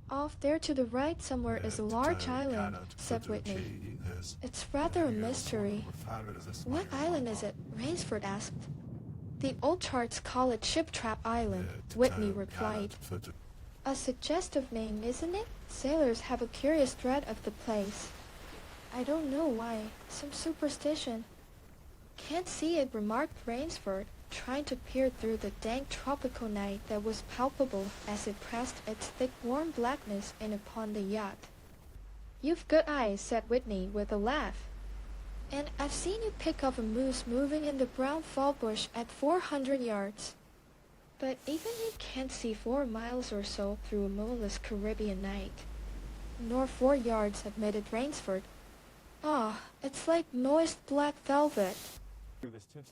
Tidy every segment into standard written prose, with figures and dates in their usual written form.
Off there to the right somewhere is a large island, said Whitney. It's rather a mystery. What island is it? Rainsford asked. The old charts call it Shiptrap Island, Whitney replied. A suggestive name, isn't it? Sailors have a curious dread of the place. I don't know why. Some superstition. Can't see it, remarked Rainsford, trying to peer through the dank tropical night that was palpable as it pressed its thick warm blackness in upon the yacht. You've good eyes, said Whitney with a laugh. And I've seen you pick up a moose moving in the brown fall bush at 400 yards. But even you can't see 4 miles or so through a moonless Caribbean night. Nor 4 yards, admitted Rainsford. Ah, it's like moist black velvet.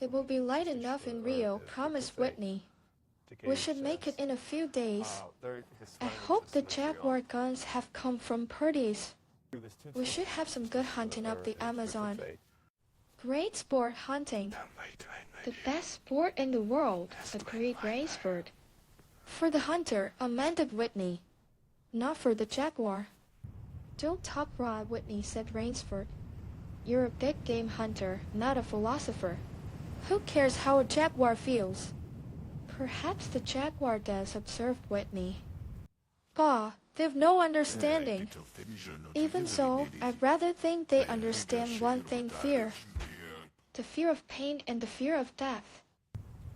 It will be light enough in Rio, promised Whitney. We should make it in a few days. I hope the Jaguar guns have come from Purdy's. We should have some good hunting up the Amazon. Great sport hunting. The best sport in the world, agreed Rainsford. For the hunter, amended Whitney. Not for the Jaguar. Don't talk rot, Whitney, said Rainsford. You're a big game hunter, not a philosopher. Who cares how a jaguar feels? Perhaps the jaguar does, observed Whitney. Bah, they've no understanding. Even so, I'd rather think they understand one thing, fear. The fear of pain and the fear of death.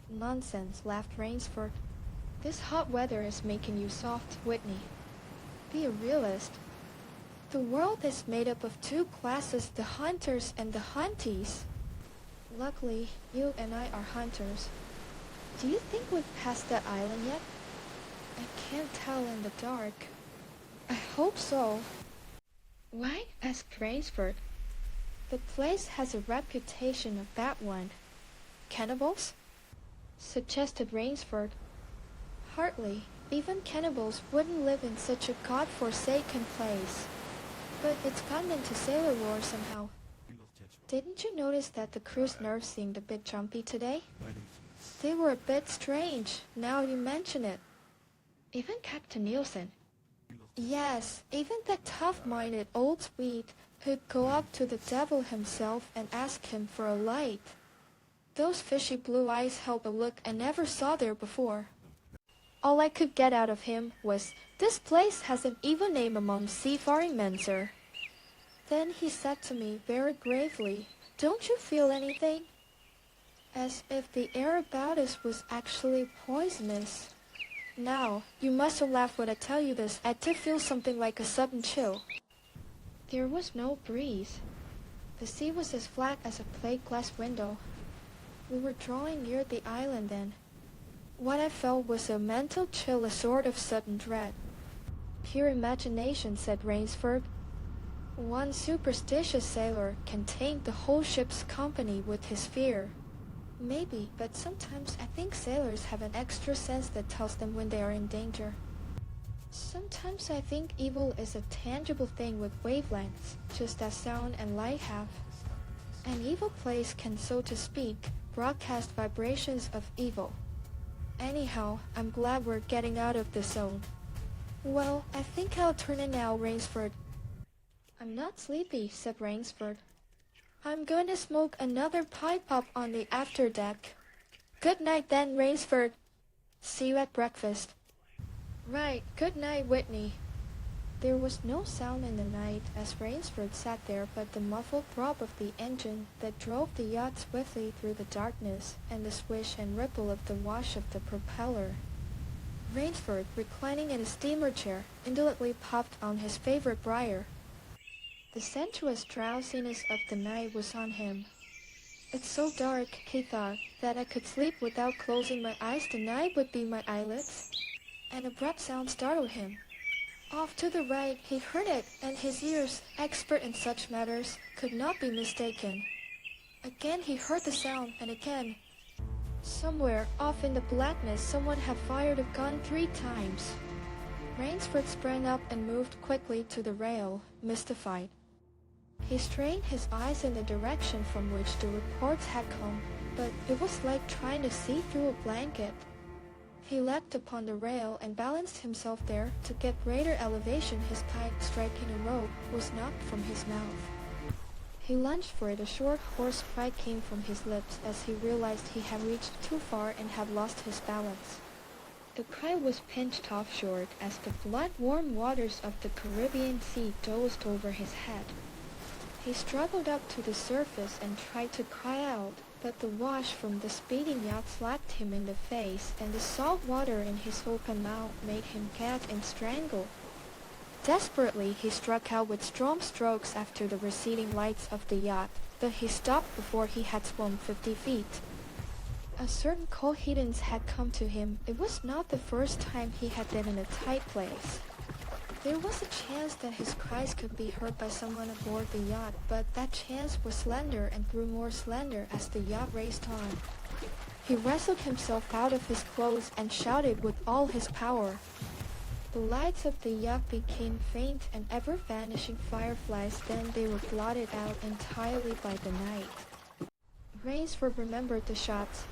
Nonsense, laughed Rainsford. This hot weather is making you soft, Whitney. Be a realist. The world is made up of 2 classes, the hunters and the hunties. Luckily, you and I are hunters. Do you think we've passed that island yet? I can't tell in the dark. I hope so. Why? Asked Rainsford. The place has a reputation of bad one. Cannibals? Suggested Rainsford. Hardly. Even cannibals wouldn't live in such a god-forsaken place. But it's gotten into sailor lore somehow. Didn't you notice that the crew's nerves seemed a bit jumpy today? They were a bit strange, now you mention it. Even Captain Nielsen. Yes, even that tough-minded old Swede who'd go up to the devil himself and ask him for a light. Those fishy blue eyes held a look I never saw there before. All I could get out of him was, "This place has an evil name among seafaring men, sir." Then he said to me very gravely, "Don't you feel anything?" As if the air about us was actually poisonous. Now, you mustn't laugh when I tell you this. I did feel something like a sudden chill. There was no breeze. The sea was as flat as a plate glass window. We were drawing near the island then. What I felt was a mental chill, a sort of sudden dread. Pure imagination, said Rainsford. One superstitious sailor can taint the whole ship's company with his fear. Maybe, but sometimes I think sailors have an extra sense that tells them when they are in danger. Sometimes I think evil is a tangible thing with wavelengths, just as sound and light have. An evil place can, so to speak, broadcast vibrations of evil. Anyhow, I'm glad we're getting out of the zone. Well, I think I'll turn in now, Rainsford. I'm not sleepy, said Rainsford. I'm going to smoke another pipe up on the afterdeck. Good night then, Rainsford. See you at breakfast. Right, good night, Whitney. There was no sound in the night as Rainsford sat there but the muffled throb of the engine that drove the yacht swiftly through the darkness and the swish and ripple of the wash of the propeller. Rainsford, reclining in a steamer chair, indolently puffed on his favorite briar. The sensuous drowsiness of the night was on him. It's so dark, he thought, that I could sleep without closing my eyes. The night would be my eyelids. An abrupt sound startled him. Off to the right, he heard it, and his ears, expert in such matters, could not be mistaken. Again he heard the sound, and again. Somewhere, off in the blackness, someone had fired a gun 3 times. Rainsford sprang up and moved quickly to the rail, mystified. He strained his eyes in the direction from which the reports had come, but it was like trying to see through a blanket. He leapt upon the rail and balanced himself there. To get greater elevation, his pike, striking a rope, was knocked from his mouth. He lunged for it. A short, hoarse cry came from his lips as he realized he had reached too far and had lost his balance. The cry was pinched off short as the blood-warm waters of the Caribbean Sea dozed over his head. He struggled up to the surface and tried to cry out, but the wash from the speeding yacht slapped him in the face, and the salt water in his open mouth made him gag and strangle. Desperately, he struck out with strong strokes after the receding lights of the yacht, but he stopped before he had swum 50 feet. A certain coherence had come to him. It was not the first time he had been in a tight place. There was a chance that his cries could be heard by someone aboard the yacht, but that chance was slender and grew more slender as the yacht raced on. He wrestled himself out of his clothes and shouted with all his power. The lights of the yacht became faint and ever-vanishing fireflies, then they were blotted out entirely by the night. Rainsford remembered the shots.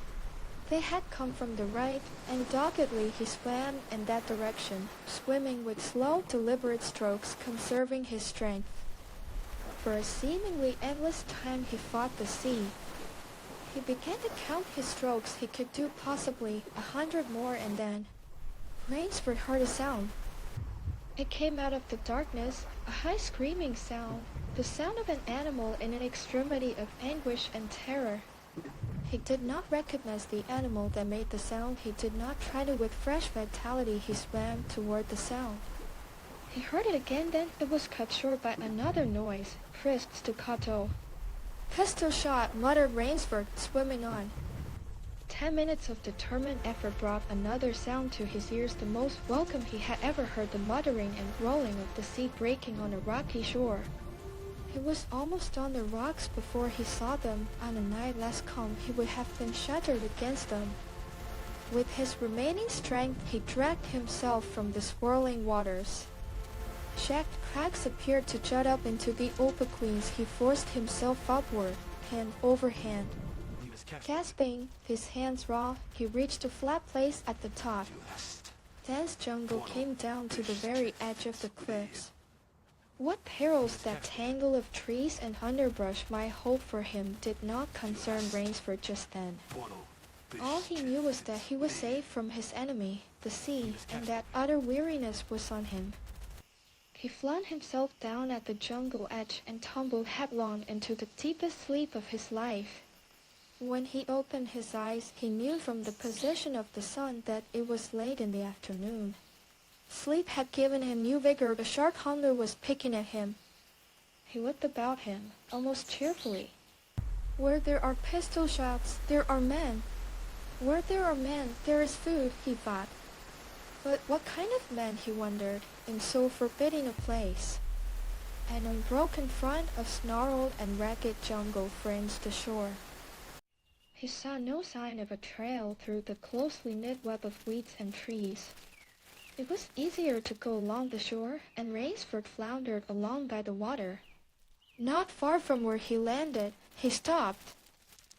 They had come from the right, and doggedly he swam in that direction, swimming with slow, deliberate strokes, conserving his strength. For a seemingly endless time he fought the sea. He began to count his strokes. He could do possibly 100 more, and then Rainsford heard a sound. It came out of the darkness, a high screaming sound, the sound of an animal in an extremity of anguish and terror. He did not recognize the animal that made the sound. He did not try to. With fresh vitality, he swam toward the sound. He heard it again, then it was cut short by another noise, crisp staccato. "Pistol shot," muttered Rainsford, swimming on. 10 minutes of determined effort brought another sound to his ears, the most welcome he had ever heard, the muttering and rolling of the sea breaking on a rocky shore. He was almost on the rocks before he saw them. On a night less calm, he would have been shattered against them. With his remaining strength, he dragged himself from the swirling waters. Jagged cracks appeared to jut up into the obliques. He forced himself upward, hand over hand. Gasping, his hands raw, he reached a flat place at the top. Dense jungle came down to the very edge of the cliffs. What perils that tangle of trees and underbrush might hold for him did not concern Rainsford just then. All he knew was that he was safe from his enemy, the sea, and that utter weariness was on him. He flung himself down at the jungle edge and tumbled headlong into the deepest sleep of his life. When he opened his eyes, he knew from the position of the sun that it was late in the afternoon. Sleep had given him new vigor. A sharp hunger was picking at him. He looked about him, almost cheerfully. Where there are pistol shots, there are men. Where there are men, there is food, he thought. But what kind of men, he wondered, in so forbidding a place? An unbroken front of snarled and ragged jungle fringed the shore. He saw no sign of a trail through the closely knit web of weeds and trees. It was easier to go along the shore, and Rainsford floundered along by the water. Not far from where he landed, he stopped.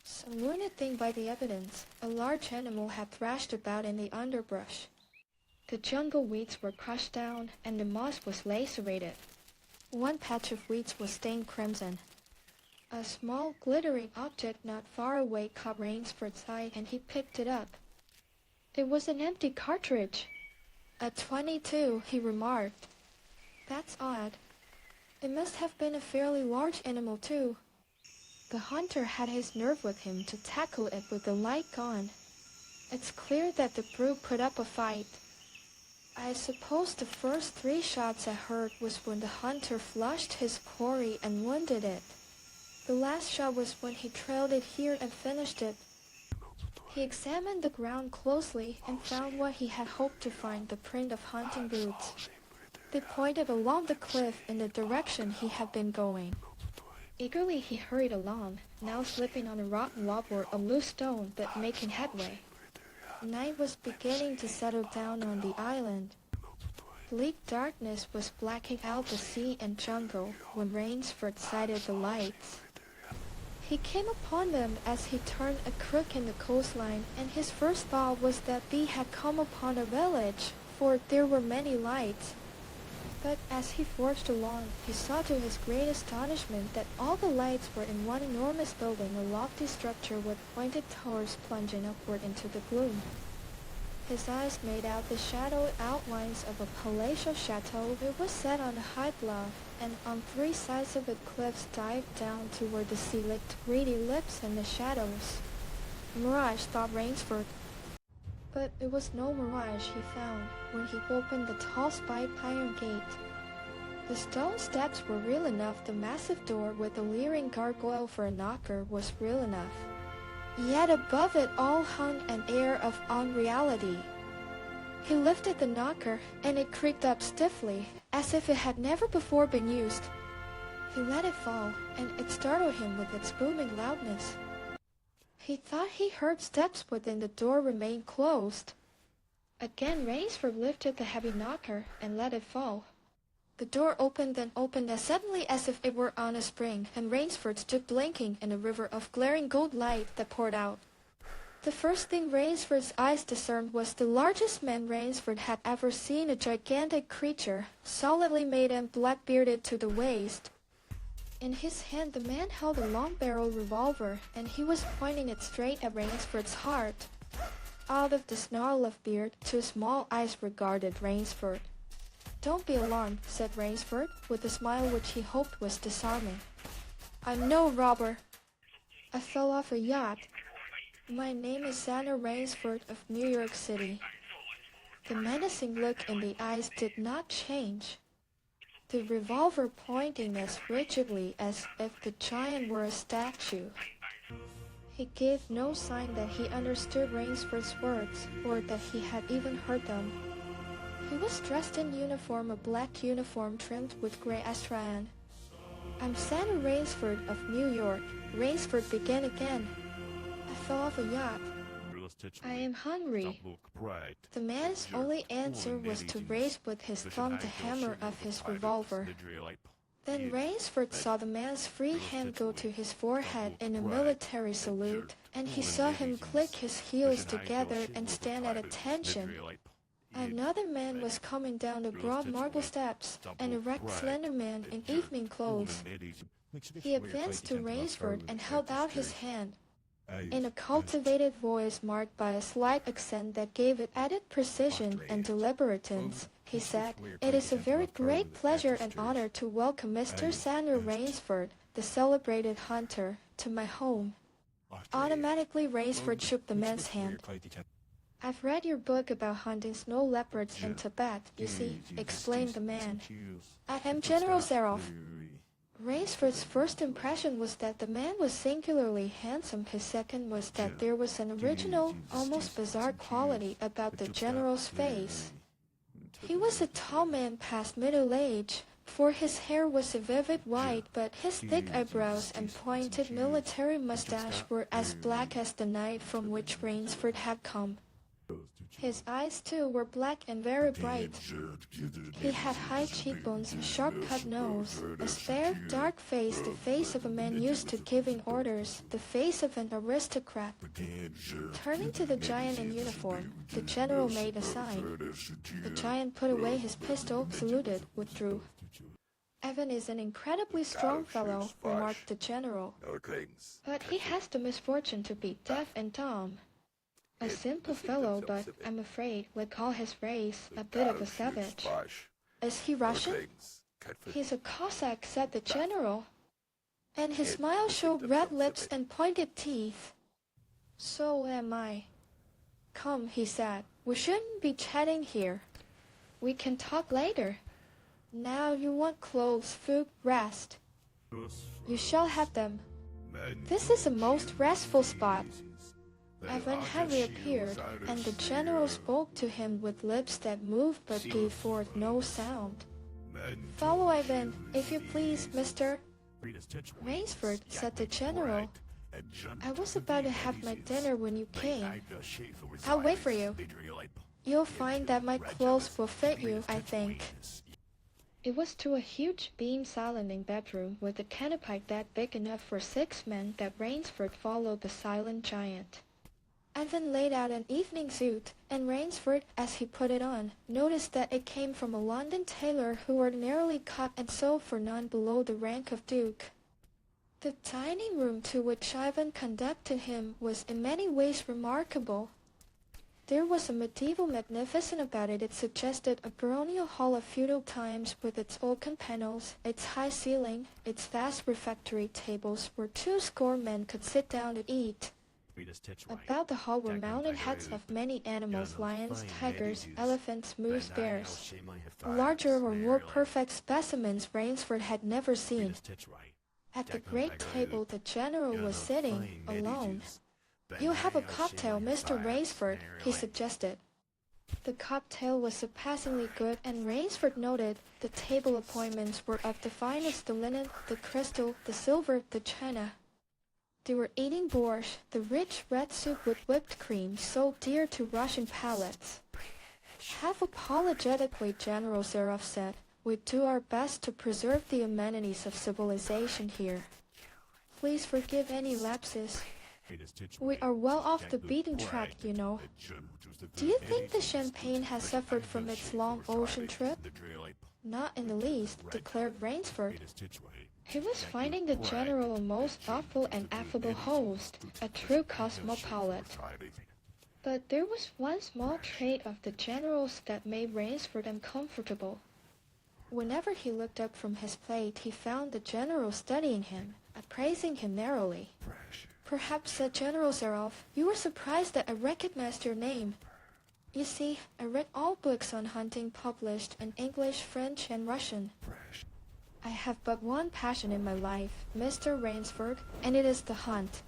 Some wounded thing by the evidence. A large animal had thrashed about in the underbrush. The jungle weeds were crushed down, and the moss was lacerated. One patch of weeds was stained crimson. A small, glittering object not far away caught Rainsford's eye, and he picked it up. It was an empty cartridge. A .22, he remarked. That's odd. It must have been a fairly large animal, too. The hunter had his nerve with him to tackle it with the light gone. It's clear that the brute put up a fight. I suppose the first 3 shots I heard was when the hunter flushed his quarry and wounded it. The last shot was when he trailed it here and finished it. He examined the ground closely and found what he had hoped to find, the print of hunting boots. They pointed along the cliff in the direction he had been going. Eagerly he hurried along, now slipping on a rotten log or a loose stone, but making headway. Night was beginning to settle down on the island. Bleak darkness was blacking out the sea and jungle when Rainsford sighted the lights. He came upon them as he turned a crook in the coastline, and his first thought was that they had come upon a village, for there were many lights. But as he forged along, he saw to his great astonishment that all the lights were in one enormous building, a lofty structure with pointed towers plunging upward into the gloom. His eyes made out the shadowed outlines of a palatial chateau. It was set on a high bluff, and on three sides of it cliffs dived down to where the sea licked greedy lips in the shadows. Mirage, thought Rainsford. But it was no mirage he found when he opened the tall spiked iron gate. The stone steps were real enough, the massive door with the leering gargoyle for a knocker was real enough. Yet above it all hung an air of unreality. He lifted the knocker, and it creaked up stiffly, as if it had never before been used. He let it fall, and it startled him with its booming loudness. He thought he heard steps within, the door remained closed. Again Rainsford lifted the heavy knocker and let it fall. The door opened and opened as suddenly as if it were on a spring, and Rainsford stood blinking in a river of glaring gold light that poured out. The first thing Rainsford's eyes discerned was the largest man Rainsford had ever seen, a gigantic creature, solidly made and black-bearded to the waist. In his hand the man held a long-barreled revolver, and he was pointing it straight at Rainsford's heart. Out of the snarl of beard, two small eyes regarded Rainsford. "Don't be alarmed," said Rainsford, with a smile which he hoped was disarming. "I'm no robber. I fell off a yacht. My name is Sanger Rainsford of New York City." The menacing look in the eyes did not change, the revolver pointing as rigidly as if the giant were a statue. He gave no sign that he understood Rainsford's words, or that he had even heard them. He was dressed in uniform, a black uniform trimmed with gray astrakhan. "I'm Sanger Rainsford of New York," Rainsford began again. "I fell off a yacht. I am hungry." The man's only answer was to raise with his thumb the hammer of his revolver. Then Rainsford saw the man's free hand go to his forehead in a military salute, and he saw him click his heels together and stand at attention. Another man was coming down the broad marble steps, an erect, slender man in evening clothes. He advanced to Rainsford and held out his hand. In a cultivated voice marked by a slight accent that gave it added precision and deliberateness, he said, "It is a very great pleasure and honor to welcome Mr. Sanger Rainsford, the celebrated hunter, to my home." Automatically Rainsford shook the man's hand. "I've read your book about hunting snow leopards in Tibet, you see," explained the man. "I am General Zaroff." Rainsford's first impression was that the man was singularly handsome. His second was that there was an original, almost bizarre quality about the general's face. He was a tall man past middle age, for his hair was a vivid white, but his thick eyebrows and pointed military mustache were as black as the night from which Rainsford had come. His eyes, too, were black and very bright. He had high cheekbones, a sharp-cut nose, a spare, dark face, the face of a man used to giving orders, the face of an aristocrat. Turning to the giant in uniform, the general made a sign. The giant put away his pistol, saluted, withdrew. "Evan is an incredibly strong fellow," remarked the general. "But he has the misfortune to be deaf and dumb. A simple fellow, but I'm afraid we'd call his race a bit of a savage." "Is he Russian?" "He's a Cossack," said the general. And his smile showed red lips and pointed teeth. "So am I." "Come," he said, "we shouldn't be chatting here. We can talk later. Now you want clothes, food, rest. You shall have them. This is a most restful spot." Evan had reappeared, and the general spoke to him with lips that moved but gave forth no sound. "Follow Evan, if you please, Mr. Rainsford," said the general. "I was about to have my dinner when you came. I'll wait for you. You'll find that my clothes will fit you, I think." It was to a huge beam-silent bedroom with a canopied bed big enough for 6 men that Rainsford followed the silent giant. Ivan laid out an evening suit, and Rainsford, as he put it on, noticed that it came from a London tailor who ordinarily cut and sewed for none below the rank of duke. The dining room to which Ivan conducted him was in many ways remarkable. There was a medieval magnificence about it. It suggested a baronial hall of feudal times with its oaken panels, its high ceiling, its vast refectory tables where 20 men could sit down and eat. About the hall were mounted heads of many animals, lions, tigers, elephants, moose, bears. Larger or more perfect specimens Rainsford had never seen. At the great table the general was sitting, alone. "You'll have a cocktail, Mr. Rainsford," he suggested. The cocktail was surpassingly good, and Rainsford noted the table appointments were of the finest: the linen, the crystal, the silver, the china. They were eating borscht, the rich red soup with whipped cream, so dear to Russian palates. Half apologetically, General Zaroff said, "We do our best to preserve the amenities of civilization here. Please forgive any lapses. We are well off the beaten track, you know." "Do you think the champagne has suffered from its long ocean trip?" "Not in the least," declared Rainsford. He was finding the general a most thoughtful and affable host, a true cosmopolite. But there was one small trait of the general's that made Rainsford uncomfortable. Whenever he looked up from his plate, he found the general studying him, appraising him narrowly. "Perhaps," said General Zaroff, "you were surprised that I recognized your name. You see, I read all books on hunting published in English, French, and Russian. I have but one passion in my life, Mr. Rainsford, and it is the hunt."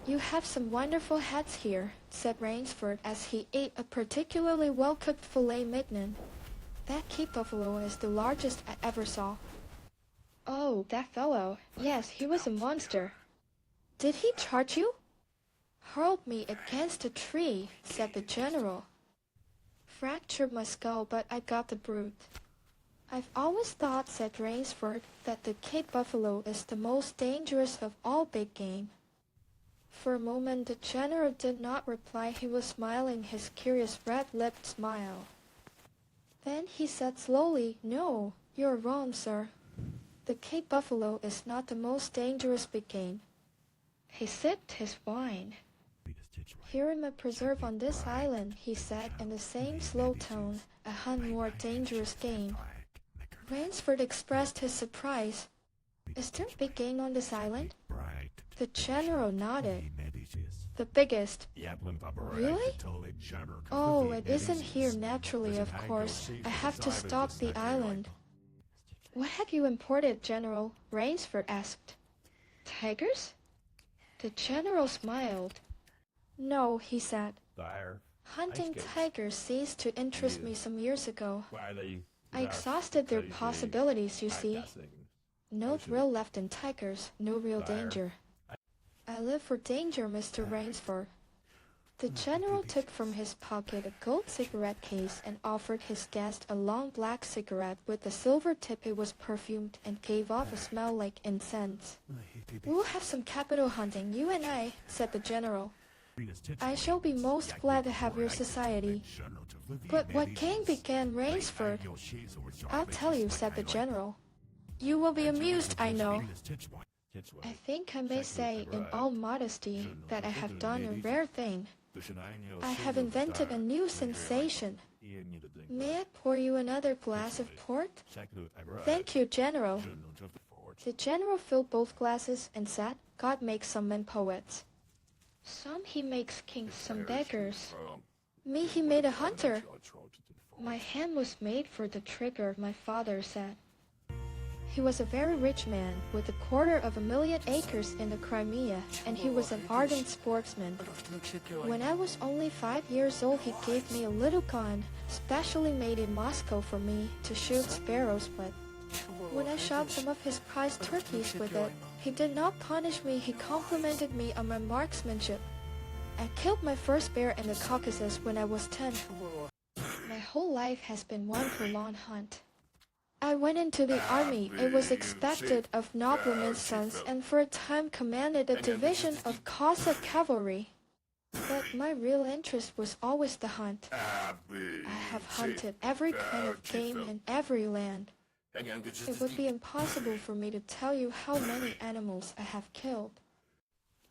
"You have some wonderful heads here," said Rainsford as he ate a particularly well-cooked filet mignon. "That Cape buffalo is the largest I ever saw." "Oh, that fellow. Yes, he was a monster." "Did he charge you?" "Hurled me against a tree," said the general. "Fractured my skull, but I got the brute." "I've always thought," said Rainsford, "that the Cape buffalo is the most dangerous of all big game." For a moment the general did not reply. He was smiling his curious red-lipped smile. Then he said slowly, "No, you're wrong, sir. The Cape buffalo is not the most dangerous big game." He sipped his wine. "Here in my preserve on this island," he said in the same slow tone, "I hunt more dangerous game." Rainsford expressed his surprise. "Is there big game on this island?" The general nodded. "The biggest." "Really?" "Oh, it isn't here naturally, of course. I have to stock the island." "What have you imported, General?" Rainsford asked. "Tigers?" The general smiled. "No," he said. "Hunting tigers ceased to interest me some years ago. I exhausted their possibilities, you see. No thrill left in tigers, no real danger. I live for danger, Mr. Rainsford." The general took from his pocket a gold cigarette case and offered his guest a long black cigarette with a silver tip. It was perfumed and gave off a smell like incense. "We'll have some capital hunting, you and I," said the general. "I shall be most glad to have your society." "But what game began, Rainsford?" "I'll tell you," said the general. "You will be amused, I know. I think I may say, in all modesty, that I have done a rare thing. I have invented a new sensation. May I pour you another glass of port?" "Thank you, General." The general filled both glasses and said, "God makes some men poets. Some he makes kings, some beggars. Me he made a hunter." "My hand was made for the trigger," my father said. He was a very rich man, with 250,000 acres in the Crimea, and he was an ardent sportsman. When I was only 5 years old, he gave me a little gun, specially made in Moscow for me, to shoot sparrows with. When I shot some of his prized turkeys with it, he did not punish me, he complimented me on my marksmanship. I killed my first bear in the Caucasus when I was 10. My whole life has been one prolonged hunt. I went into the army. It was expected of noblemen's sons, and for a time commanded a division of Cossack cavalry. But my real interest was always the hunt. I have hunted every kind of game in every land. It would be impossible for me to tell you how many animals I have killed.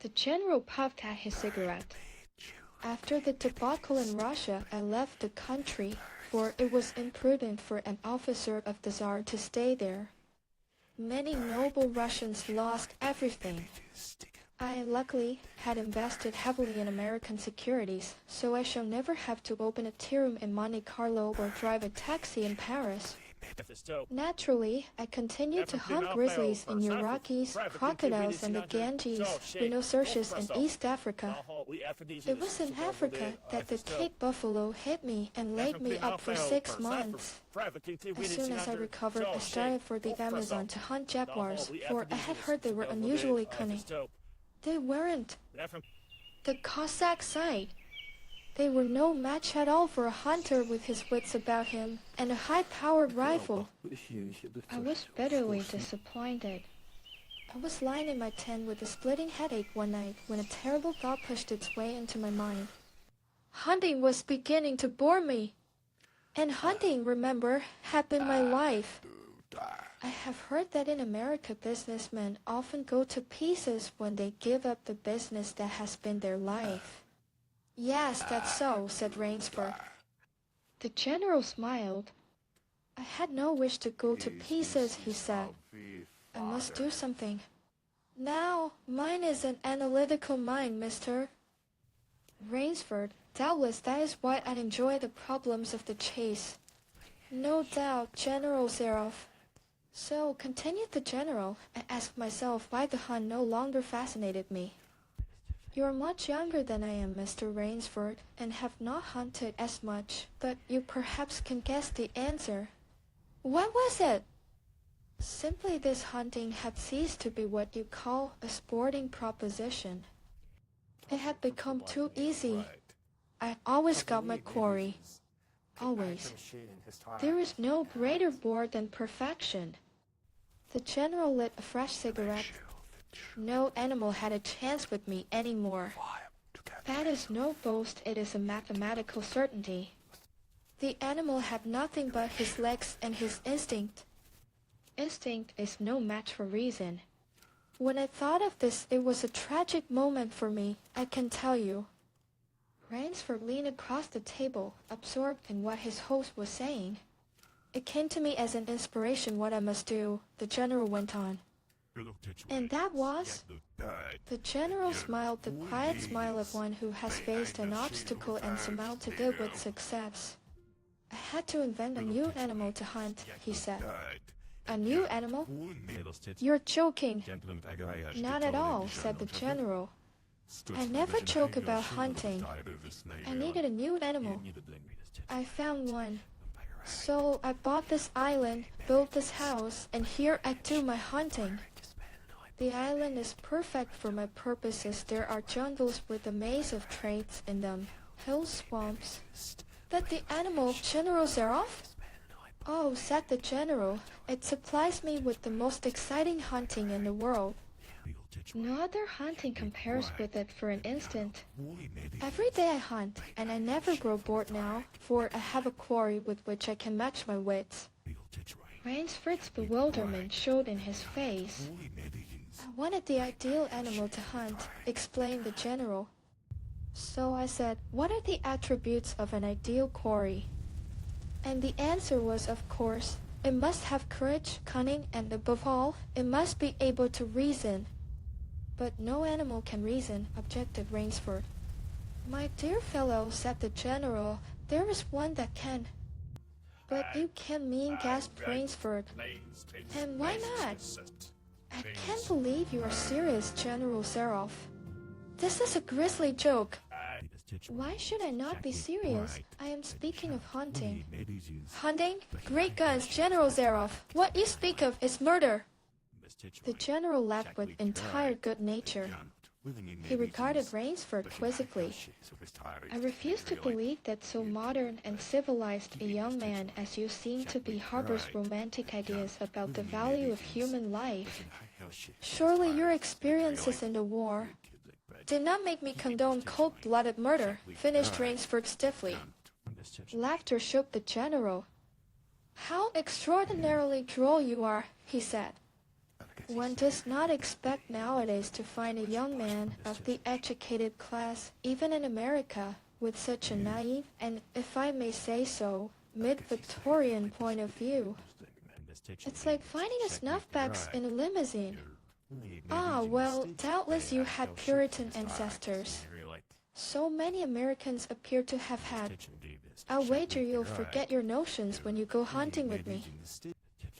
The general puffed at his cigarette. After the debacle in Russia, I left the country, for it was imprudent for an officer of the Tsar to stay there. Many noble Russians lost everything. I luckily had invested heavily in American securities, so I shall never have to open a tea room in Monte Carlo or drive a taxi in Paris. Naturally, I continued to hunt grizzlies in your Rockies, crocodiles in the Ganges, rhinoceroses in East Africa. It was in Africa that the Cape buffalo hit me and laid me up for 6 months. As soon as I recovered, I started for the Amazon to hunt jaguars, for I had heard they were unusually cunning. They weren't. The Cossack side. They were no match at all for a hunter with his wits about him and a high-powered rifle. I was bitterly disappointed. I was lying in my tent with a splitting headache one night when a terrible thought pushed its way into my mind. Hunting was beginning to bore me. And hunting, remember, had been my life. I have heard that in America businessmen often go to pieces when they give up the business that has been their life. Yes, that's so, said Rainsford. The general smiled. I had no wish to go to pieces, he said. I must do something. Now, mine is an analytical mind, mister. Rainsford, doubtless that is why I enjoy the problems of the chase. No doubt, General Zaroff. So, continued the general, I asked myself why the hunt no longer fascinated me. You are much younger than I am, Mr. Rainsford, and have not hunted as much, but you perhaps can guess the answer. What was it? Simply this hunting had ceased to be what you call a sporting proposition. It had become too easy. I always got my quarry. Always. There is no greater bore than perfection. The general lit a fresh cigarette. No animal had a chance with me anymore. That is no boast, it is a mathematical certainty. The animal had nothing but his legs and his instinct. Instinct is no match for reason. When I thought of this, it was a tragic moment for me, I can tell you. Rainsford leaned across the table, absorbed in what his host was saying. It came to me as an inspiration what I must do, the general went on. And that was? The general smiled the quiet smile of one who has faced an obstacle and surmounted it with success. I had to invent a new animal to hunt, he said. A new animal? You're joking. Not at all, said the general. I never joke about hunting. I needed a new animal. I found one. So I bought this island, built this house, and here I do my hunting. The island is perfect for my purposes. There are jungles with a maze of traits in them, hills, swamps. But the animal, General Zaroff? Oh, said the general, it supplies me with the most exciting hunting in the world. No other hunting compares with it for an instant. Every day I hunt, and I never grow bored now, for I have a quarry with which I can match my wits. Rainsford's bewilderment showed in his face. I wanted the ideal animal to hunt, explained the general. So I said, what are the attributes of an ideal quarry? And the answer was, of course, it must have courage, cunning, and above all, it must be able to reason. But no animal can reason, objected Rainsford. My dear fellow, said the general, there is one that can. But you can't mean, gasped Rainsford. And why not? I can't believe you are serious, General Zaroff. This is a grisly joke. Why should I not be serious? I am speaking of hunting. Hunting? Great guns, General Zaroff. What you speak of is murder. The general laughed with entire good nature. He regarded Rainsford quizzically. I refuse to believe that so modern and civilized a young man as you seem to be harbors romantic ideas about the value of human life. Surely your experiences in the war did not make me condone cold-blooded murder, finished Rainsford stiffly. Laughter shook the general. How extraordinarily droll you are, he said. One does not expect nowadays to find a young man of the educated class, even in America, with such a naive and, if I may say so, mid-Victorian point of view. It's like finding a snuffbox in a limousine. Ah, well, doubtless you had Puritan ancestors. So many Americans appear to have had. I'll wager you'll forget your notions when you go hunting with me.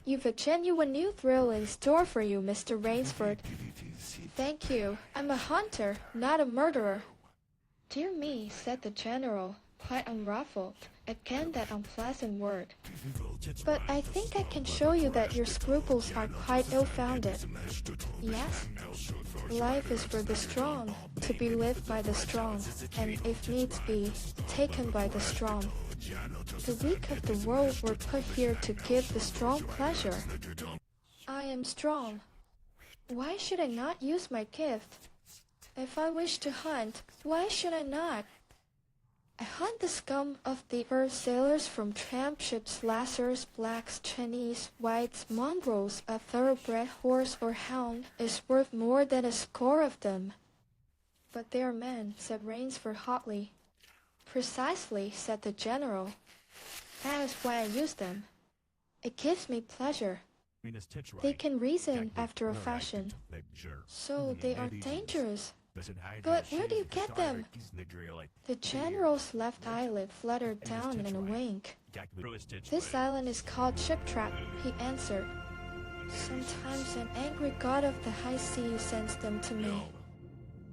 You've a genuine new thrill in store for you, Mr. Rainsford. Thank you. I'm a hunter, not a murderer. Dear me, said the general, quite unruffled. Again that unpleasant word. But I think I can show you that your scruples are quite ill-founded. Yes? Life is for the strong, to be lived by the strong, and if needs be, taken by the strong. The weak of the world were put here to give the strong pleasure. I am strong. Why should I not use my gift? If I wish to hunt, why should I not? I hunt the scum of the earth, sailors from tramp ships, lascars, blacks, Chinese, whites, mongrels. A thoroughbred horse or hound is worth more than a score of them. But they are men, said Rainsford hotly. Precisely, said the general. That is why I use them. It gives me pleasure. They can reason after a fashion. So they are dangerous. But where do you get them? The general's left eyelid fluttered down in a wink. This island is called Shiptrap, he answered. Sometimes an angry god of the high sea sends them to me.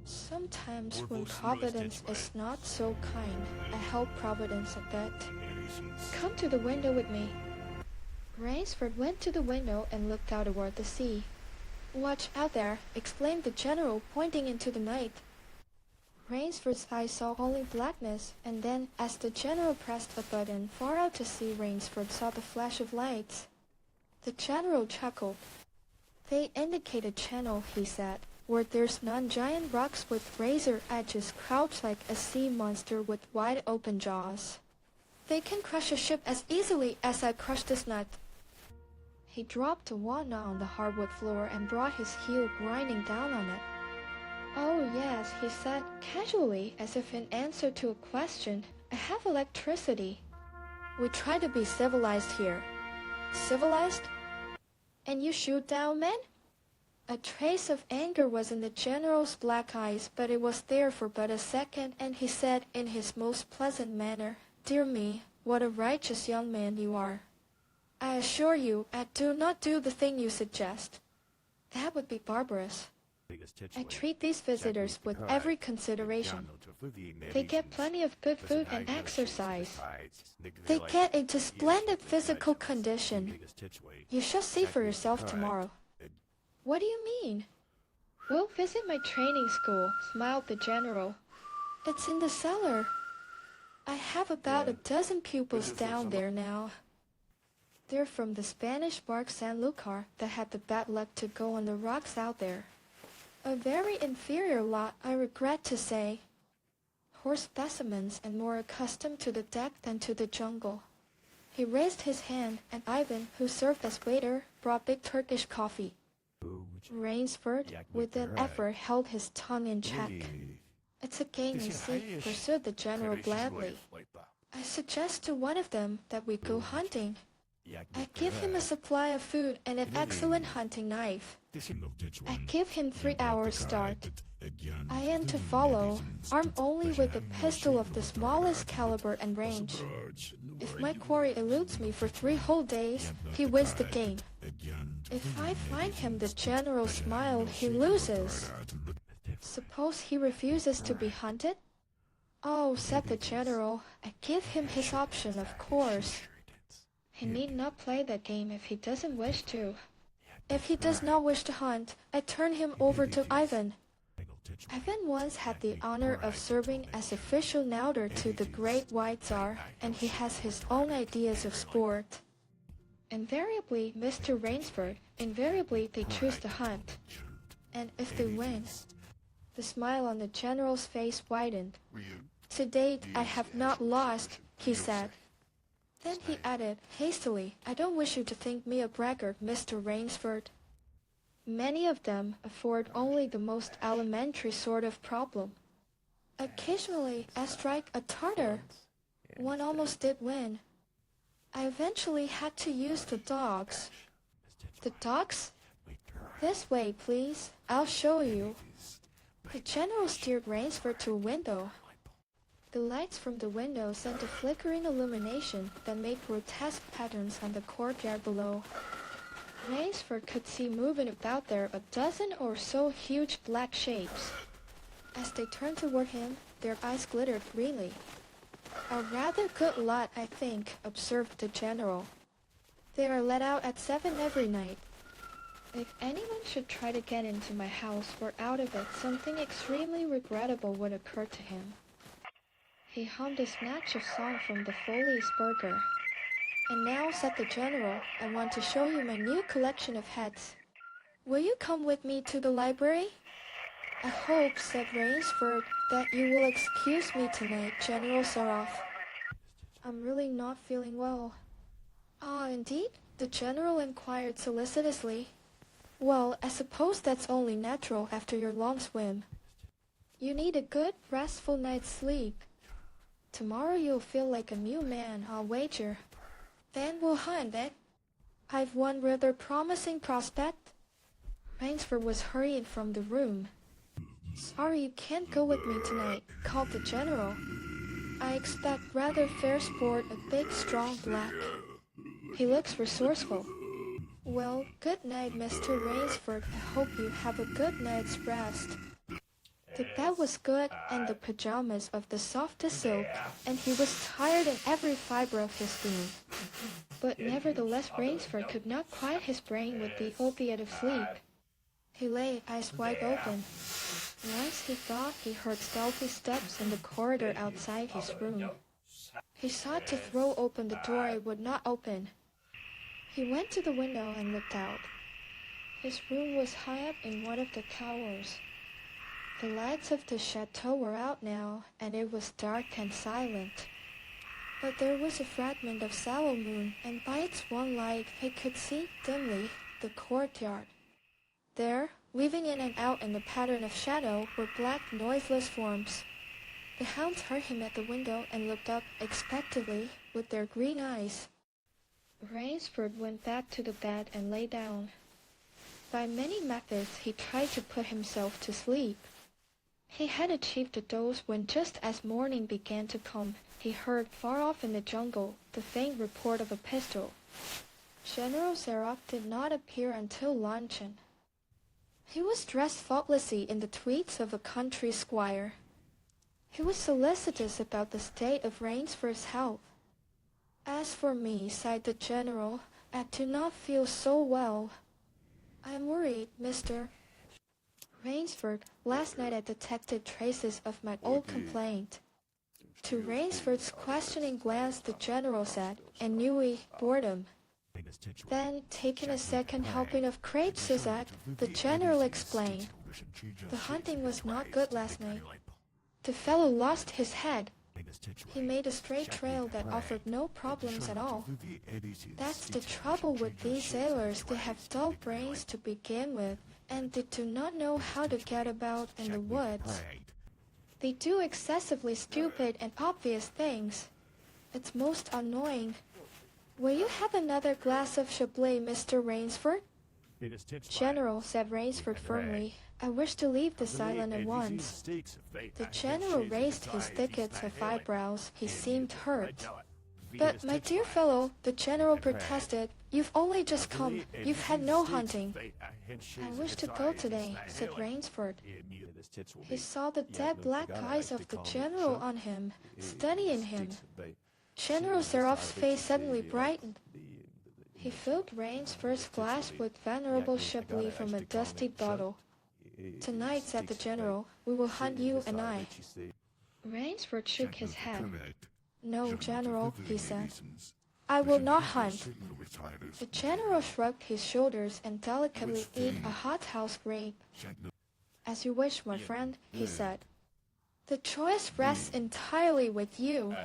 Sometimes when Providence is not so kind, I help Providence a bit. Come to the window with me. Rainsford went to the window and looked out toward the sea. Watch out there, exclaimed the general, pointing into the night. Rainsford's eyes saw only blackness, and then, as the general pressed a button far out to sea, Rainsford saw the flash of lights. The general chuckled. They indicate a channel, he said, where there's none. Giant rocks with razor edges crouch like a sea monster with wide open jaws. They can crush a ship as easily as I crushed this nut. He dropped a walnut on the hardwood floor and brought his heel grinding down on it. Oh yes, he said, casually, as if in answer to a question. I have electricity. We try to be civilized here. Civilized? And you shoot down men? A trace of anger was in the general's black eyes, but it was there for but a second, and he said in his most pleasant manner, Dear me, what a righteous young man you are. I assure you, I do not do the thing you suggest. That would be barbarous. I treat these visitors with every consideration. They get plenty of good food and exercise. They get into splendid physical condition. You shall see for yourself tomorrow. What do you mean? We'll visit my training school, smiled the general. It's in the cellar. I have about a dozen pupils down there now. They're from the Spanish bark Sanlúcar that had the bad luck to go on the rocks out there. A very inferior lot, I regret to say. Horse specimens and more accustomed to the deck than to the jungle. He raised his hand, and Ivan, who served as waiter, brought big Turkish coffee. Rainsford, with an effort, held his tongue in check. It's a game, you see, pursued the general blandly. I suggest to one of them that we go hunting. I give him a supply of food and an excellent hunting knife. I give him 3 hours start. I am to follow, armed only with a pistol of the smallest caliber and range. If my quarry eludes me for 3 whole days, he wins the game. If I find him, the general smiled, he loses. Suppose he refuses to be hunted? Oh, said the general, I give him his option, of course. He need not play that game if he doesn't wish to. If he does not wish to hunt, I turn him over to Ivan. Ivan once had the honor of serving as official nauter to the Great White Tsar, and he has his own ideas of sport. Invariably, Mr. Rainsford, invariably they choose to hunt. And if they win, the smile on the general's face widened. To date, I have not lost, he said. Then he added, hastily, I don't wish you to think me a braggart, Mr. Rainsford. Many of them afford only the most elementary sort of problem. Occasionally, I strike a Tartar. One almost did win. I eventually had to use the dogs. The dogs? This way, please. I'll show you. The general steered Rainsford to a window. The lights from the window sent a flickering illumination that made grotesque patterns on the courtyard below. Rainsford could see moving about there a dozen or so huge black shapes. As they turned toward him, their eyes glittered greenly. A rather good lot, I think, observed the general. They are let out at 7 every night. If anyone should try to get into my house or out of it, something extremely regrettable would occur to him. He hummed a snatch of song from the Foley's Burger. And now, said the general, I want to show you my new collection of hats. Will you come with me to the library? I hope, said Rainsford, that you will excuse me tonight, General Zaroff. I'm really not feeling well. Ah, indeed? The general inquired solicitously. Well, I suppose that's only natural after your long swim. You need a good, restful night's sleep. Tomorrow you'll feel like a new man, I'll wager. Then we'll hunt, eh? I've one rather promising prospect. Rainsford was hurrying from the room. Sorry you can't go with me tonight, called the general. I expect rather fair sport, a big, strong black. He looks resourceful. Well, good night, Mr. Rainsford. I hope you have a good night's rest. The bed was good, and the pajamas of the softest silk, and he was tired in every fiber of his being. But nevertheless Rainsford could not quiet his brain with the opiate of sleep. He lay, eyes wide open. Once he thought he heard stealthy steps in the corridor outside his room. He sought to throw open the door, it would not open. He went to the window and looked out. His room was high up in one of the towers. The lights of the chateau were out now, and it was dark and silent. But there was a fragment of sallow moon, and by its one light he could see dimly the courtyard. There, weaving in and out in the pattern of shadow, were black, noiseless forms. The hounds heard him at the window and looked up expectantly with their green eyes. Rainsford went back to the bed and lay down. By many methods he tried to put himself to sleep. He had achieved a doze when just as morning began to come, he heard far off in the jungle the faint report of a pistol. General Zaroff did not appear until luncheon. He was dressed faultlessly in the tweeds of a country squire. He was solicitous about the state of Rainsford's health. As for me, sighed the general, I do not feel so well. I am worried, Mr. Rainsford. Last night I detected traces of my old complaint. To Rainsford's questioning glance the general said, ennui, boredom. Then, taking a second helping of crepe Suzette, the general explained. The hunting was not good last night. The fellow lost his head. He made a straight trail that offered no problems at all. That's the trouble with these sailors. They have dull brains to begin with, and they do not know how to get about in the woods. They do excessively stupid and obvious things. It's most annoying. Will you have another glass of Chablis, Mr. Rainsford? General, said Rainsford firmly, I wish to leave this island at once. The general raised his thickets of eyebrows. He seemed hurt. But, my dear fellow, the general protested, you've only just come. You've had no hunting. I wish to go today, said Rainsford. He saw the dead black eyes of the general on him, studying him. General Zaroff's face suddenly brightened. He filled Rainsford's glass with venerable Chablis from a dusty bottle. Tonight, said the general, we will hunt you and I. Rainsford shook his head. No, General, he said. I will not hunt. The general shrugged his shoulders and delicately ate a hothouse grape. As you wish, my friend, he said. The choice rests entirely with you.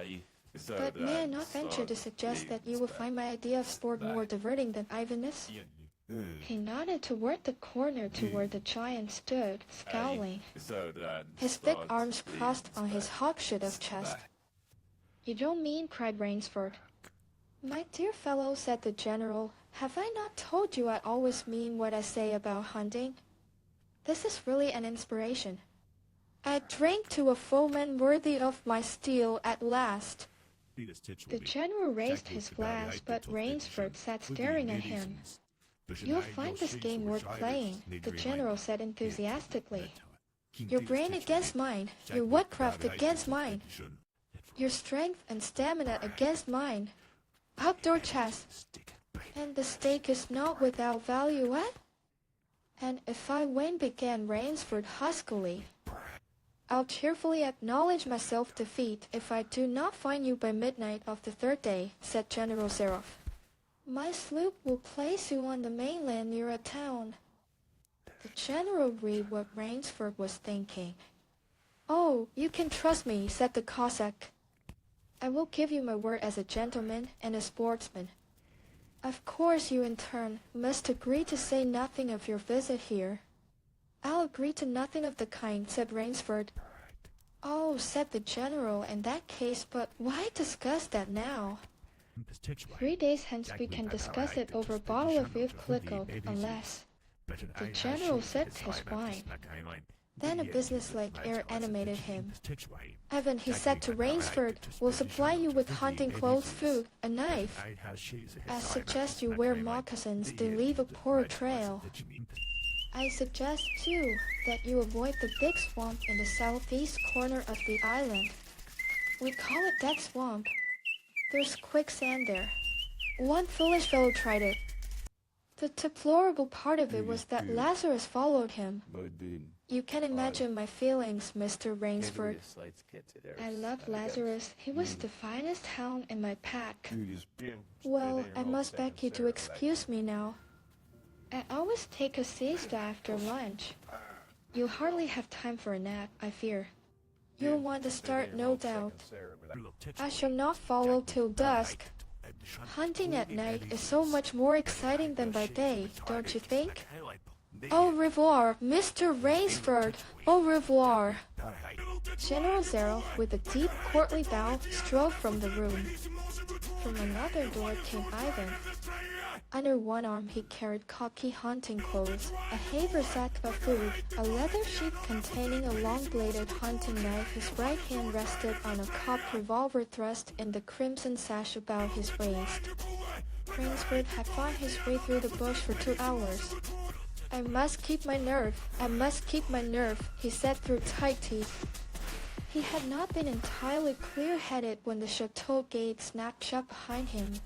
But may I not venture to suggest that you will find my idea of sport more diverting than Ivan's? He nodded toward the corner to where the giant stood, scowling. His thick arms crossed on his hawk-shooted chest. You don't mean, cried Rainsford. My dear fellow, said the general, have I not told you I always mean what I say about hunting? This is really an inspiration. I drank to a foeman worthy of my steel at last. The general raised his glass, but Rainsford sat staring at him. You'll find this game worth playing, the general said enthusiastically. Your brain against mine, your woodcraft against mine, your strength and stamina against mine. Outdoor chess. And the stake is not without value, what? And if I win, began Rainsford huskily, I'll cheerfully acknowledge myself defeat if I do not find you by midnight of the third day, said General Zaroff. My sloop will place you on the mainland near a town. The general read what Rainsford was thinking. Oh, you can trust me, said the Cossack. I will give you my word as a gentleman and a sportsman. Of course you in turn must agree to say nothing of your visit here. I'll agree to nothing of the kind, said Rainsford. Oh, said the general, in that case, but why discuss that now? 3 days hence we can discuss it over a bottle of Veuve Clicquot, unless... The general sipped his wine. Then a businesslike air animated him. Evan, he said to Rainsford, will supply you with hunting clothes, food, a knife. I suggest you wear moccasins to leave a poor trail. I suggest, too, that you avoid the big swamp in the southeast corner of the island. We call it Dead Swamp. There's quicksand there. One foolish fellow tried it. The deplorable part of it was that Lazarus followed him. You can imagine my feelings, Mr. Rainsford. I loved Lazarus. He was the finest hound in my pack. Well, I must beg you to excuse me now. I always take a siesta after lunch. You'll hardly have time for a nap, I fear. You'll want to start, no doubt. I shall not follow till dusk. Hunting at night is so much more exciting than by day, don't you think? Au revoir, Mr. Rainsford. Au revoir. General Zaroff, with a deep courtly bow, strode from the room. From another door came Ivan. Under one arm he carried khaki hunting clothes, a haversack of food, a leather sheath containing a long-bladed hunting knife. His right hand rested on a cocked revolver thrust in the crimson sash about his waist. Rainsford had fought his way through the bush for 2 hours. I must keep my nerve, he said through tight teeth. He had not been entirely clear-headed when the chateau gate snapped shut behind him.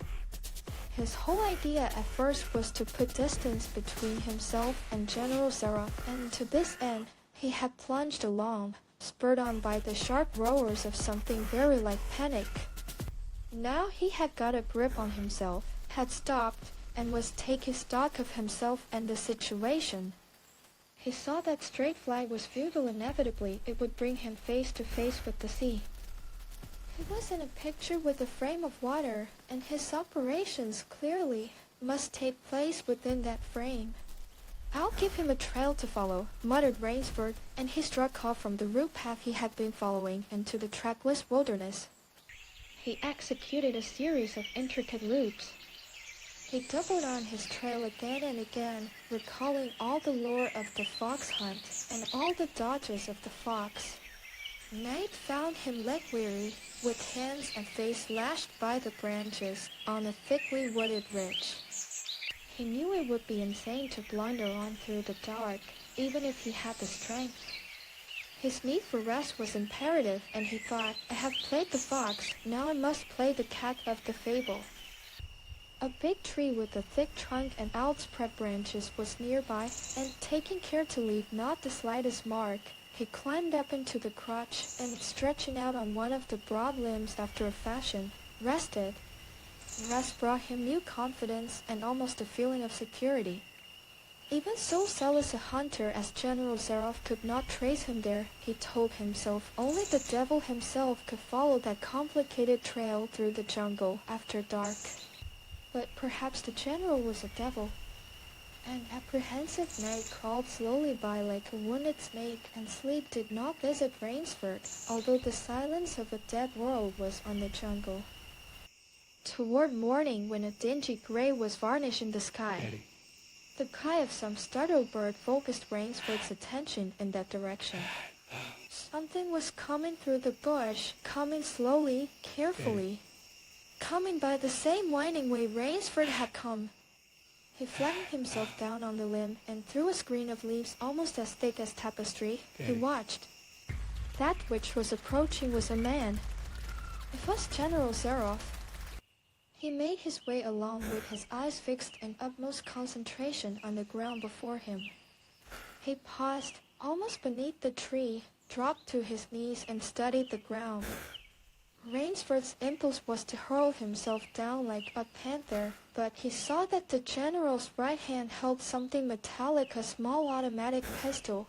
His whole idea at first was to put distance between himself and General Zaroff, and to this end he had plunged along, spurred on by the sharp roars of something very like panic. Now he had got a grip on himself, had stopped, and was taking stock of himself and the situation. He saw that straight flight was futile. Inevitably, it would bring him face to face with the sea. He was in a picture with a frame of water, and his operations, clearly, must take place within that frame. I'll give him a trail to follow, muttered Rainsford, and he struck off from the route path he had been following into the trackless wilderness. He executed a series of intricate loops. He doubled on his trail again and again, recalling all the lore of the fox hunt and all the dodges of the fox. Night found him leg-weary, with hands and face lashed by the branches on a thickly wooded ridge. He knew it would be insane to blunder on through the dark, even if he had the strength. His need for rest was imperative, and he thought, I have played the fox, now I must play the cat of the fable. A big tree with a thick trunk and outspread branches was nearby, and taking care to leave not the slightest mark, he climbed up into the crotch and, stretching out on one of the broad limbs after a fashion, rested. Rest brought him new confidence and almost a feeling of security. Even so zealous a hunter as General Zaroff could not trace him there, he told himself. Only the devil himself could follow that complicated trail through the jungle after dark. But perhaps the general was a devil. An apprehensive night crawled slowly by like a wounded snake, and sleep did not visit Rainsford, although the silence of a dead world was on the jungle. Toward morning, when a dingy gray was varnished in the sky, the cry of some startled bird focused Rainsford's attention in that direction. Something was coming through the bush, coming slowly, carefully. Coming by the same winding way Rainsford had come. He flattened himself down on the limb, and through a screen of leaves almost as thick as tapestry, he watched. That which was approaching was a man. It was General Zaroff. He made his way along with his eyes fixed in utmost concentration on the ground before him. He paused almost beneath the tree, dropped to his knees, and studied the ground. Rainsford's impulse was to hurl himself down like a panther, but he saw that the general's right hand held something metallic, a small automatic pistol.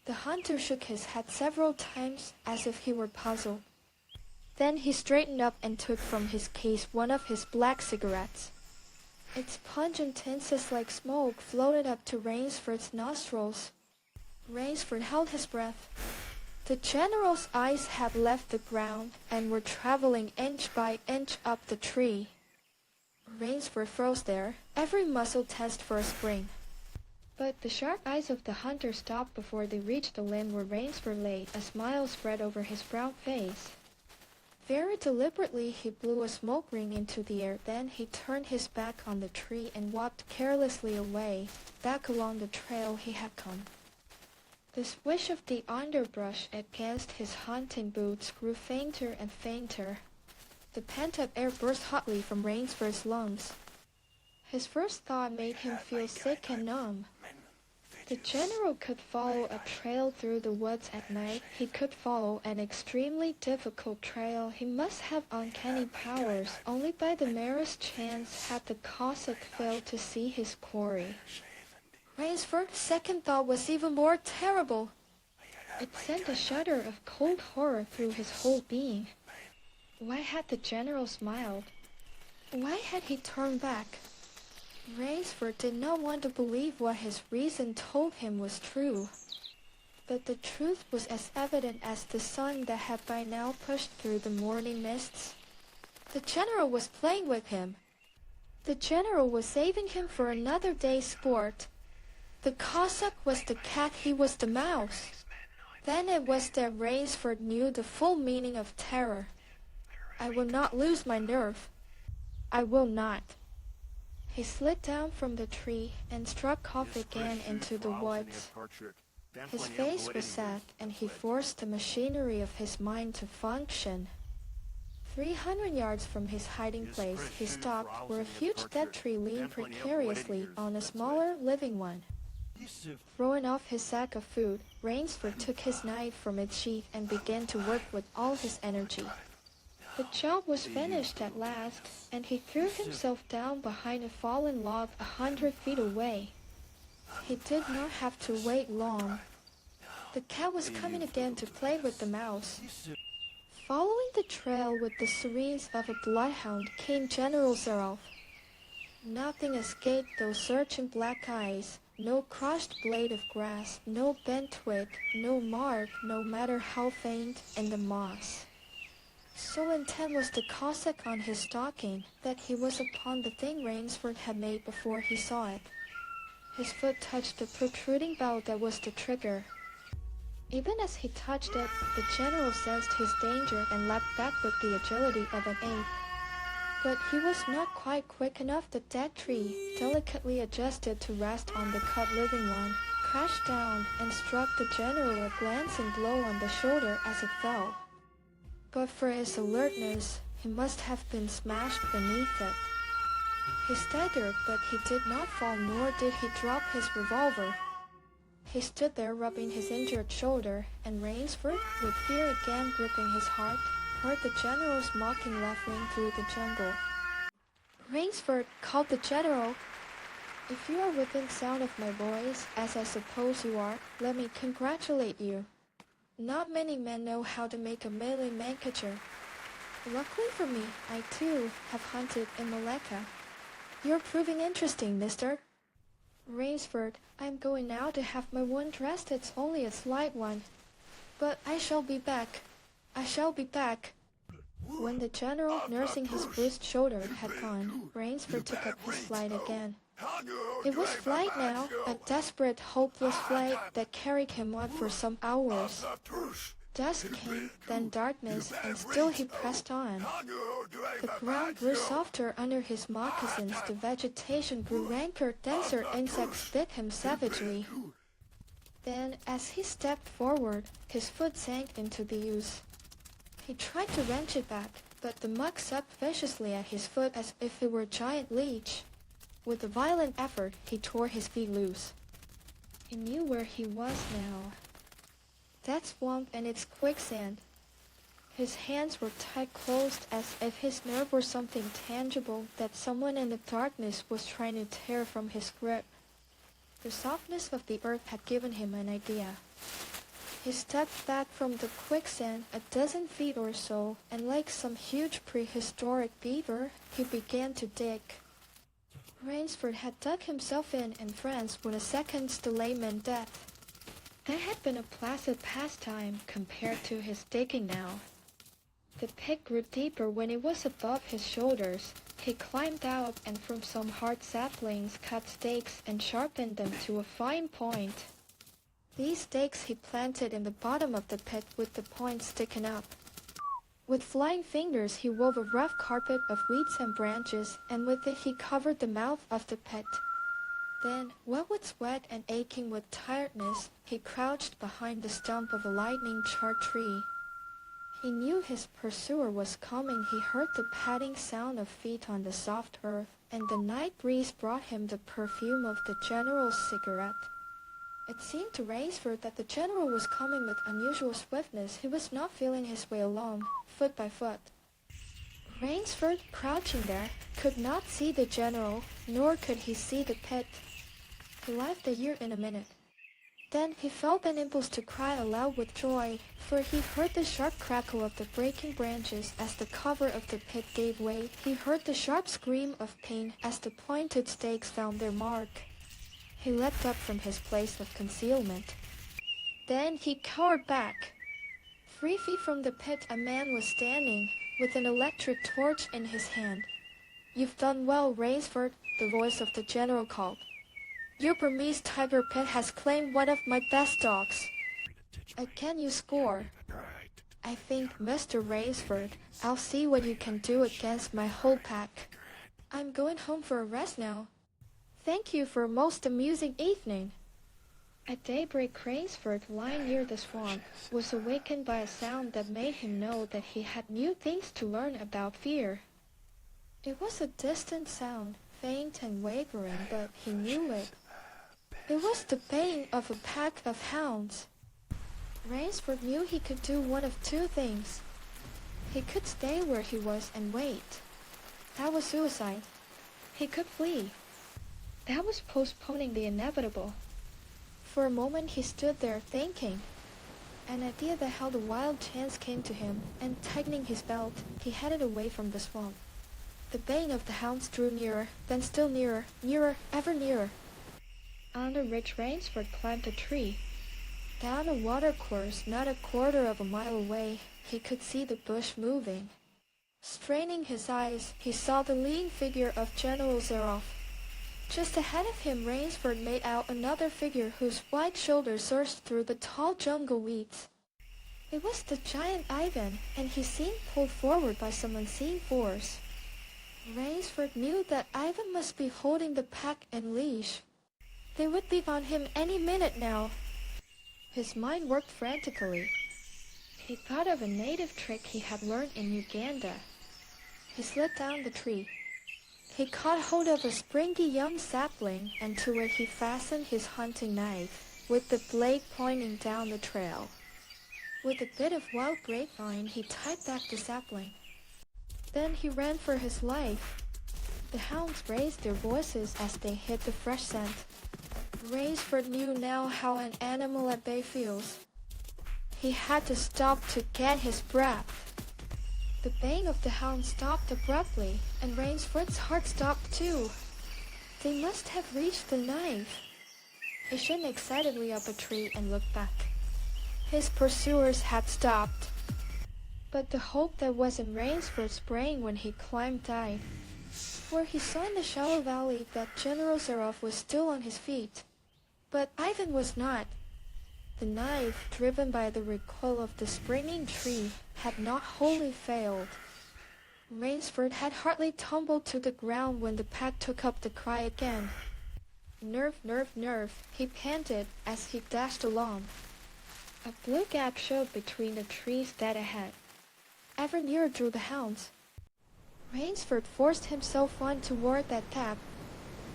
The hunter shook his head several times as if he were puzzled. Then he straightened up and took from his case one of his black cigarettes. Its pungent tinses like smoke floated up to Rainsford's nostrils. Rainsford held his breath. The general's eyes had left the ground and were traveling inch by inch up the tree. Rainsford froze there, every muscle tensed for a spring. But the sharp eyes of the hunter stopped before they reached the limb where Rainsford lay, a smile spread over his brown face. Very deliberately he blew a smoke ring into the air, then he turned his back on the tree and walked carelessly away, back along the trail he had come. The swish of the underbrush against his hunting boots grew fainter and fainter. The pent-up air burst hotly from Rainsford's lungs. His first thought made him feel sick and numb. The general could follow a trail through the woods at night. He could follow an extremely difficult trail. He must have uncanny powers. Only by the merest chance had the Cossack failed to see his quarry. Rainsford's second thought was even more terrible. It sent a shudder of cold horror through his whole being. Why had the general smiled? Why had he turned back? Rainsford did not want to believe what his reason told him was true. But the truth was as evident as the sun that had by now pushed through the morning mists. The general was playing with him. The general was saving him for another day's sport. The Cossack was the cat, he was the mouse. Then it was that Rainsford knew the full meaning of terror. I will not lose my nerve. I will not. He slid down from the tree and struck off again into the woods. His face was set, and he forced the machinery of his mind to function. 300 yards from his hiding place, he stopped where a huge dead tree leaned precariously on a smaller living one. Throwing off his sack of food, Rainsford took his knife from its sheath and began to work with all his energy. The job was finished at last, and he threw himself down behind a fallen log 100 feet away. He did not have to wait long. The cat was coming again to play with the mouse. Following the trail with the serenity of a bloodhound came General Zaroff. Nothing escaped those searching black eyes. No crushed blade of grass, no bent twig, no mark, no matter how faint, in the moss. So intent was the Cossack on his stalking that he was upon the thing Rainsford had made before he saw it. His foot touched the protruding bough that was the trigger. Even as he touched it, the general sensed his danger and leapt back with the agility of an ape. But he was not quite quick enough. The dead tree, delicately adjusted to rest on the cut living one, crashed down and struck the general a glancing blow on the shoulder as it fell. But for his alertness, he must have been smashed beneath it. He staggered, but he did not fall, nor did he drop his revolver. He stood there rubbing his injured shoulder, and Rainsford, with fear again gripping his heart, heard the general's mocking laugh ring through the jungle. "Rainsford," called the general, "if you are within sound of my voice, as I suppose you are, let me congratulate you. Not many men know how to make a melee mancature. Luckily for me, I too have hunted in Malacca. You're proving interesting, mister." "Rainsford, I'm going now to have my wound dressed. It's only a slight one. But I shall be back. I shall be back." When the general, nursing his bruised shoulder, had gone, Rainsford took up his flight again. It was flight now, a desperate, hopeless flight that carried him on for some hours. Dusk came, then darkness, and still he pressed on. The ground grew softer under his moccasins, the vegetation grew ranker, denser, insects bit him savagely. Then, as he stepped forward, his foot sank into the ooze. He tried to wrench it back, but the muck sucked viciously at his foot as if it were a giant leech. With a violent effort, he tore his feet loose. He knew where he was now. That swamp and its quicksand. His hands were tight closed as if his nerve were something tangible that someone in the darkness was trying to tear from his grip. The softness of the earth had given him an idea. He stepped back from the quicksand a dozen feet or so, and like some huge prehistoric beaver, he began to dig. Rainsford had dug himself in France with a second's delay meant death. That had been a placid pastime compared to his digging now. The pit grew deeper when it was above his shoulders. He climbed out and from some hard saplings cut stakes and sharpened them to a fine point. These stakes he planted in the bottom of the pit with the points sticking up. With flying fingers he wove a rough carpet of weeds and branches, and with it he covered the mouth of the pit. Then, wet with sweat and aching with tiredness, he crouched behind the stump of a lightning-charred tree. He knew his pursuer was coming. He heard the padding sound of feet on the soft earth, and the night breeze brought him the perfume of the general's cigarette. It seemed to Rainsford that the general was coming with unusual swiftness. He was not feeling his way along, foot by foot. Rainsford, crouching there, could not see the general, nor could he see the pit. He left the year in a minute. Then he felt an impulse to cry aloud with joy, for he heard the sharp crackle of the breaking branches as the cover of the pit gave way. He heard the sharp scream of pain as the pointed stakes found their mark. He leapt up from his place of concealment. Then he cowered back. 3 feet from the pit a man was standing, with an electric torch in his hand. "You've done well, Rainsford," the voice of the general called. "Your Burmese tiger pit has claimed one of my best dogs. Again you score. I think, Mr. Rainsford, I'll see what you can do against my whole pack. I'm going home for a rest now. Thank you for a most amusing evening." At daybreak, Rainsford, lying near the swamp, was awakened by a sound that made him know that he had new things to learn about fear. It was a distant sound, faint and wavering, but he knew it. It was the baying of a pack of hounds. Rainsford knew he could do one of two things. He could stay where he was and wait. That was suicide. He could flee. That was postponing the inevitable. For a moment he stood there thinking. An idea that held a wild chance came to him, and tightening his belt, he headed away from the swamp. The baying of the hounds drew nearer, then still nearer, nearer, ever nearer. On a ridge Rainsford climbed a tree. Down a watercourse not a quarter of a mile away, he could see the bush moving. Straining his eyes, he saw the lean figure of General Zaroff. Just ahead of him, Rainsford made out another figure whose wide shoulders surged through the tall jungle weeds. It was the giant Ivan, and he seemed pulled forward by some unseen force. Rainsford knew that Ivan must be holding the pack in leash. They would be on him any minute now. His mind worked frantically. He thought of a native trick he had learned in Uganda. He slid down the tree. He caught hold of a springy young sapling, and to it he fastened his hunting knife, with the blade pointing down the trail. With a bit of wild grapevine, he tied back the sapling. Then he ran for his life. The hounds raised their voices as they hit the fresh scent. Rainsford knew now how an animal at bay feels. He had to stop to get his breath. The baying of the hound stopped abruptly, and Rainsford's heart stopped too. They must have reached the knife. He shinned excitedly up a tree and looked back. His pursuers had stopped. But the hope that was in Rainsford's brain when he climbed died, for he saw in the shallow valley that General Zaroff was still on his feet. But Ivan was not. The knife, driven by the recoil of the springing tree, had not wholly failed. Rainsford had hardly tumbled to the ground when the pack took up the cry again. Nerve, nerve, nerve, he panted as he dashed along. A blue gap showed between the trees dead ahead. Ever nearer drew the hounds. Rainsford forced himself on toward that gap.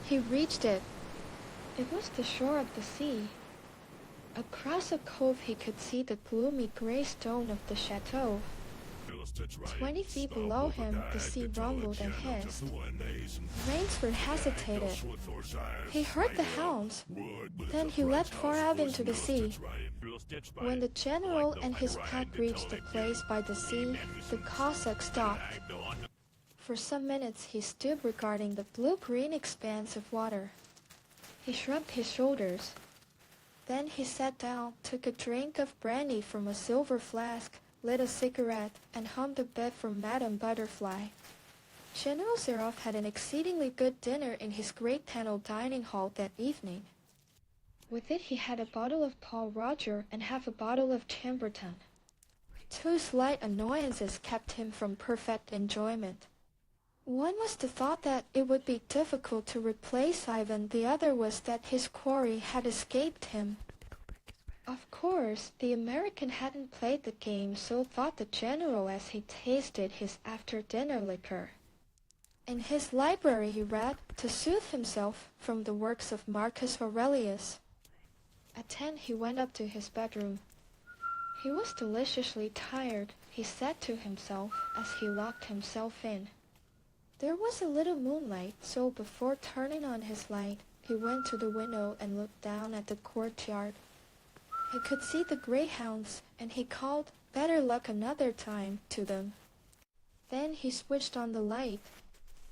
He reached it. It was the shore of the sea. Across a cove he could see the gloomy gray stone of the chateau. 20 feet below him, the sea rumbled and hissed. Rainsford hesitated. He heard the hounds. Then he leapt far out into the sea. When the general and his pack reached the place by the sea, the Cossack stopped. For some minutes he stood regarding the blue-green expanse of water. He shrugged his shoulders. Then he sat down, took a drink of brandy from a silver flask, lit a cigarette, and hummed a bit from Madame Butterfly. General Zaroff had an exceedingly good dinner in his great paneled dining hall that evening. With it he had a bottle of Paul Roger and half a bottle of Chambertin. Two slight annoyances kept him from perfect enjoyment. One was the thought that it would be difficult to replace Ivan, the other was that his quarry had escaped him. Of course, the American hadn't played the game, so thought the general as he tasted his after-dinner liquor. In his library he read, to soothe himself, from the works of Marcus Aurelius. At 10 he went up to his bedroom. He was deliciously tired, he said to himself as he locked himself in. There was a little moonlight, so before turning on his light, he went to the window and looked down at the courtyard. He could see the greyhounds, and he called, "Better luck another time," to them. Then he switched on the light.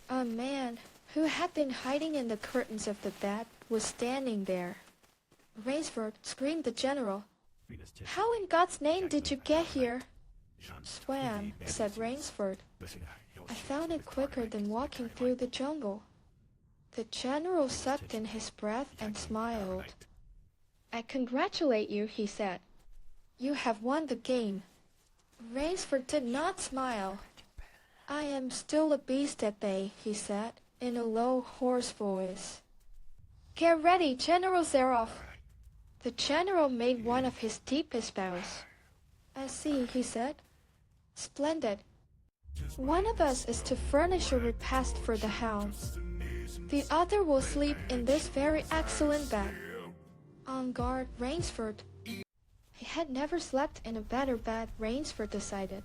A man, who had been hiding in the curtains of the bed, was standing there. "Rainsford," screamed the general. "How in God's name did you get here?" "Swam," said Rainsford. "I found it quicker than walking through the jungle." The general sucked in his breath and smiled. "I congratulate you," he said. "You have won the game." Rainsford did not smile. "I am still a beast at bay," he said, in a low, hoarse voice. "Get ready, General Zaroff." The general made one of his deepest bows. "I see," he said. "Splendid. One of us is to furnish a repast for the hounds. The other will sleep in this very excellent bed. On guard, Rainsford." He had never slept in a better bed, Rainsford decided.